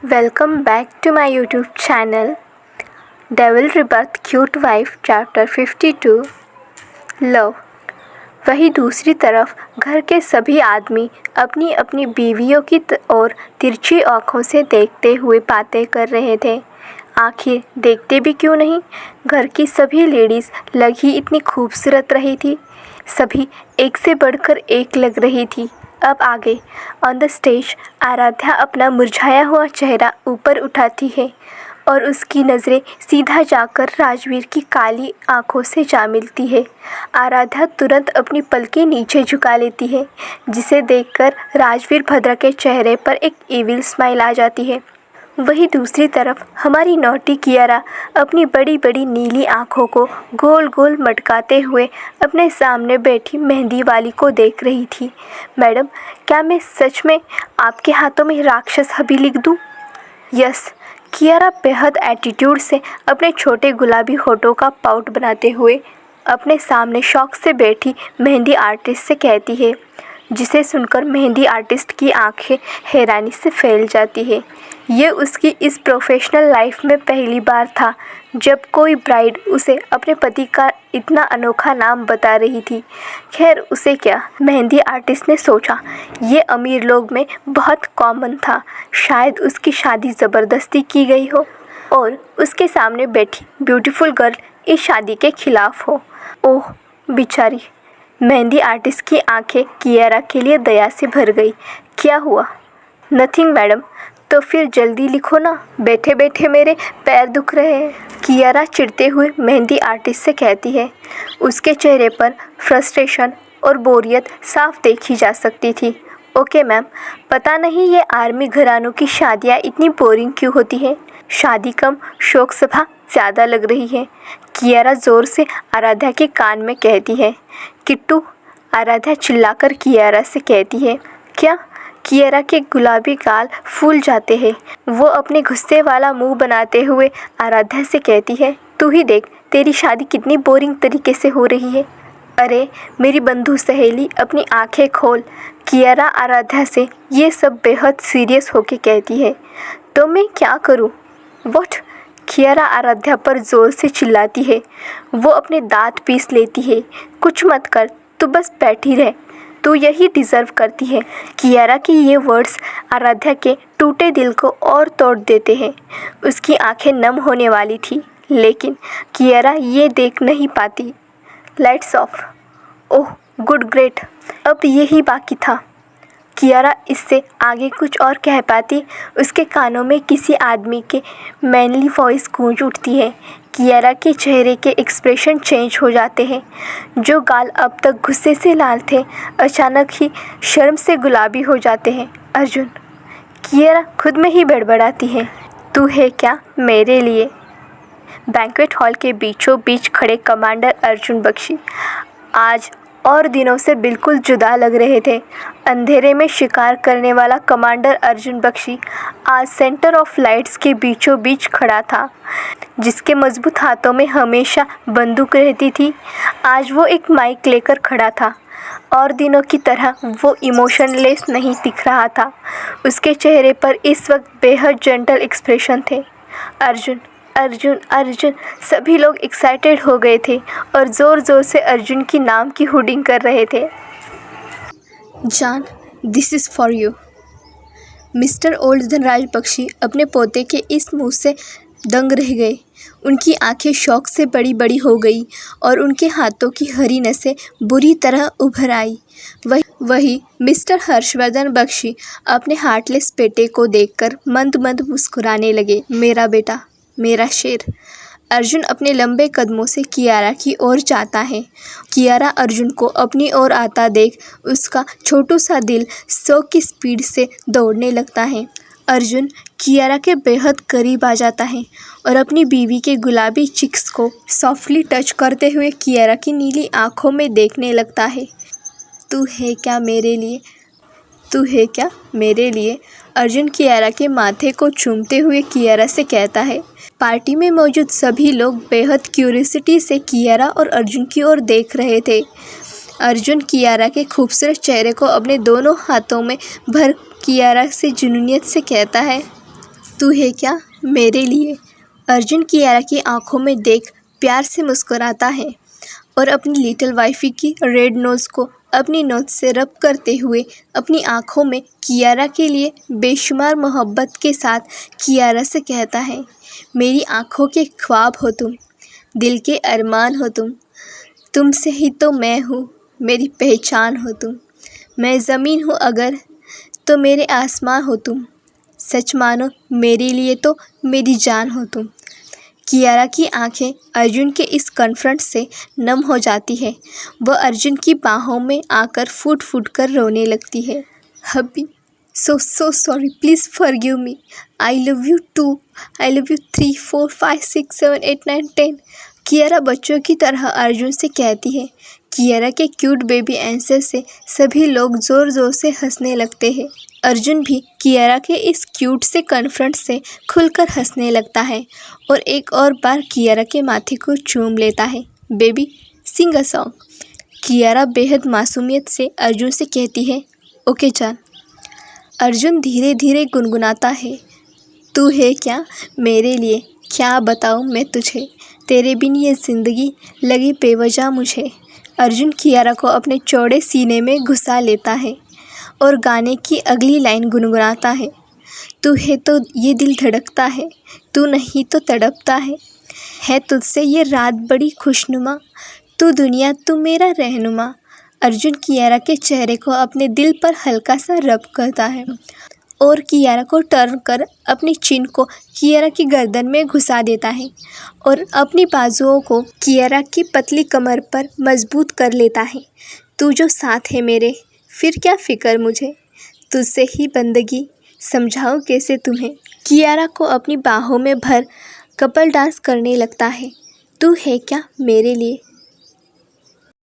Welcome back to my YouTube channel Devil Rebirth Cute Wife Chapter 52 Love। वहीं दूसरी तरफ घर के सभी आदमी अपनी अपनी बीवियों की ओर तिरछी आंखों से देखते हुए बातें कर रहे थे। आखिर देखते भी क्यों नहीं, घर की सभी लेडीज़ लग ही इतनी खूबसूरत रही थी। सभी एक से बढ़कर एक लग रही थी। अब आगे ऑन द स्टेज आराध्या अपना मुरझाया हुआ चेहरा ऊपर उठाती है और उसकी नज़रें सीधा जाकर राजवीर की काली आंखों से जा मिलती है। आराध्या तुरंत अपनी पलकें नीचे झुका लेती है, जिसे देखकर राजवीर भद्रा के चेहरे पर एक इविल स्माइल आ जाती है। वहीं दूसरी तरफ हमारी नौटी कियारा अपनी बड़ी बड़ी नीली आंखों को गोल गोल मटकाते हुए अपने सामने बैठी मेहंदी वाली को देख रही थी। मैडम, क्या मैं सच में आपके हाथों में राक्षस हबी लिख दूं? यस, कियारा बेहद एटीट्यूड से अपने छोटे गुलाबी होठों का पाउट बनाते हुए अपने सामने शौक से बैठी मेहंदी आर्टिस्ट से कहती है, जिसे सुनकर मेहंदी आर्टिस्ट की आंखें हैरानी से फैल जाती है। ये उसकी इस प्रोफेशनल लाइफ में पहली बार था जब कोई ब्राइड उसे अपने पति का इतना अनोखा नाम बता रही थी। खैर उसे क्या, मेहंदी आर्टिस्ट ने सोचा ये अमीर लोग में बहुत कॉमन था। शायद उसकी शादी ज़बरदस्ती की गई हो और उसके सामने बैठी ब्यूटीफुल गर्ल इस शादी के खिलाफ हो। ओह बेचारी, मेहंदी आर्टिस्ट की आंखें कियारा के लिए दया से भर गई। क्या हुआ? Nothing madam. तो फिर जल्दी लिखो ना, बैठे बैठे मेरे पैर दुख रहे हैं, कियारा चिढ़ते हुए मेहंदी आर्टिस्ट से कहती है। उसके चेहरे पर फ्रस्ट्रेशन और बोरियत साफ देखी जा सकती थी। ओके मैम, पता नहीं ये आर्मी घरानों की शादियाँ इतनी बोरिंग क्यों होती हैं। शादी कम शोक सभा ज़्यादा लग रही है, कियारा ज़ोर से आराध्या के कान में कहती है। किट्टू, आराध्या चिल्लाकर कियारा से कहती है। क्या? कियारा के गुलाबी गाल फूल जाते हैं। वो अपने गुस्से वाला मुंह बनाते हुए आराध्या से कहती है, तू ही देख तेरी शादी कितनी बोरिंग तरीके से हो रही है। अरे मेरी बंधु सहेली, अपनी आंखें खोल। कियारा आराध्या से ये सब बेहद सीरियस होके कहती है। तो मैं क्या करूँ? व्हाट? कियारा आराध्या पर ज़ोर से चिल्लाती है। वो अपने दांत पीस लेती है। कुछ मत कर, तू बस बैठी रह, तू यही डिज़र्व करती है। कियारा की ये वर्ड्स आराध्या के टूटे दिल को और तोड़ देते हैं। उसकी आंखें नम होने वाली थी, लेकिन कियारा ये देख नहीं पाती। Lights off. Oh good, great, अब यही बाकी था। कियारा इससे आगे कुछ और कह पाती, उसके कानों में किसी आदमी के मैनली वॉइस गूंज उठती है। कियारा के चेहरे के एक्सप्रेशन चेंज हो जाते हैं। जो गाल अब तक गुस्से से लाल थे, अचानक ही शर्म से गुलाबी हो जाते हैं। अर्जुन, कियारा खुद में ही बड़बड़ाती है। तू है क्या मेरे लिए? बैंक्वेट हॉल के बीचों बीच खड़े कमांडर अर्जुन बख्शी आज और दिनों से बिल्कुल जुदा लग रहे थे। अंधेरे में शिकार करने वाला कमांडर अर्जुन बख्शी आज सेंटर ऑफ लाइट्स के बीचों बीच खड़ा था। जिसके मजबूत हाथों में हमेशा बंदूक रहती थी, आज वो एक माइक लेकर खड़ा था। और दिनों की तरह वो इमोशनलेस नहीं दिख रहा था। उसके चेहरे पर इस वक्त बेहद जेंटल एक्सप्रेशन थे। अर्जुन अर्जुन अर्जुन, सभी लोग एक्साइटेड हो गए थे और ज़ोर ज़ोर से अर्जुन की नाम की हुडिंग कर रहे थे। जान, this is for you. Mister old Dhanraj Bakshi अपने पोते के इस मुंह से दंग रह गए। उनकी आंखें शौक से बड़ी बड़ी हो गई और उनके हाथों की हरी नसें बुरी तरह उभर आई। वही मिस्टर हर्षवर्धन बख्शी अपने हार्टलेस बेटे को देखकर मंद मंद मुस्कुराने लगे। मेरा बेटा, मेरा शेर। अर्जुन अपने लंबे कदमों से कियारा की ओर जाता है। कियारा अर्जुन को अपनी ओर आता देख उसका छोटू सा दिल 100 की स्पीड से दौड़ने लगता है। अर्जुन कियारा के बेहद करीब आ जाता है और अपनी बीवी के गुलाबी चिक्स को सॉफ्टली टच करते हुए कियारा की नीली आंखों में देखने लगता है। तू है क्या मेरे लिए? तू है क्या मेरे लिए? अर्जुन कियारा के माथे को चूमते हुए कियारा से कहता है। पार्टी में मौजूद सभी लोग बेहद क्यूरियोसिटी से कियारा और अर्जुन की ओर देख रहे थे। अर्जुन कियारा के खूबसूरत चेहरे को अपने दोनों हाथों में भर कियारा से जुनूनियत से कहता है, तू है क्या मेरे लिए। अर्जुन कियारा की आंखों में देख प्यार से मुस्कुराता है और अपनी लिटिल वाइफी की रेड नोज़ को अपनी नोज़ से रब करते हुए अपनी आंखों में कियारा के लिए बेशुमार मोहब्बत के साथ कियारा से कहता है, मेरी आंखों के ख्वाब हो तुम, दिल के अरमान हो तुम, तुमसे ही तो मैं हूँ, मेरी पहचान हो तुम। मैं ज़मीन हूँ अगर तो मेरे आसमां हो तुम, सच मानो मेरे लिए तो मेरी जान हो तुम। कियारा की आंखें अर्जुन के इस कॉन्फ्रेंस से नम हो जाती है। वह अर्जुन की बाहों में आकर फूट फूट कर रोने लगती है। Hubby, so sorry, please forgive me, I love you too, I love you 3 4 5 6 7 8 9 10। Kiara बच्चों की तरह अर्जुन से कहती है। कियारा के क्यूट बेबी आंसर से सभी लोग ज़ोर ज़ोर से हंसने लगते हैं। अर्जुन भी कियारा के इस क्यूट से कॉन्फ्रेंस से खुलकर हंसने लगता है और एक और बार कियारा के माथे को चूम लेता है। Baby sing a song. Kiara बेहद मासूमियत से अर्जुन से कहती है, ओके जान। अर्जुन धीरे धीरे गुनगुनाता है, तू है क्या मेरे लिए, क्या बताऊँ मैं तुझे, तेरे बिन ये ज़िंदगी लगी बेवजह मुझे। अर्जुन कियारा को अपने चौड़े सीने में घुसा लेता है और गाने की अगली लाइन गुनगुनाता है, तू है तो ये दिल धड़कता है, तू नहीं तो तड़पता है तुझसे ये रात बड़ी खुशनुमा, तू दुनिया तू मेरा रहनुमा। अर्जुन कियारा के चेहरे को अपने दिल पर हल्का सा रब करता है और कियारा को टर्न कर अपनी चिन को कियारा की गर्दन में घुसा देता है और अपनी बाजुओं को कियारा की पतली कमर पर मजबूत कर लेता है। तू जो साथ है मेरे, फिर क्या फ़िक्र मुझे, तुझसे ही बंदगी, समझाऊँ कैसे तुम्हें। कियारा को अपनी बाहों में भर कपल डांस करने लगता है। तू है क्या मेरे लिए,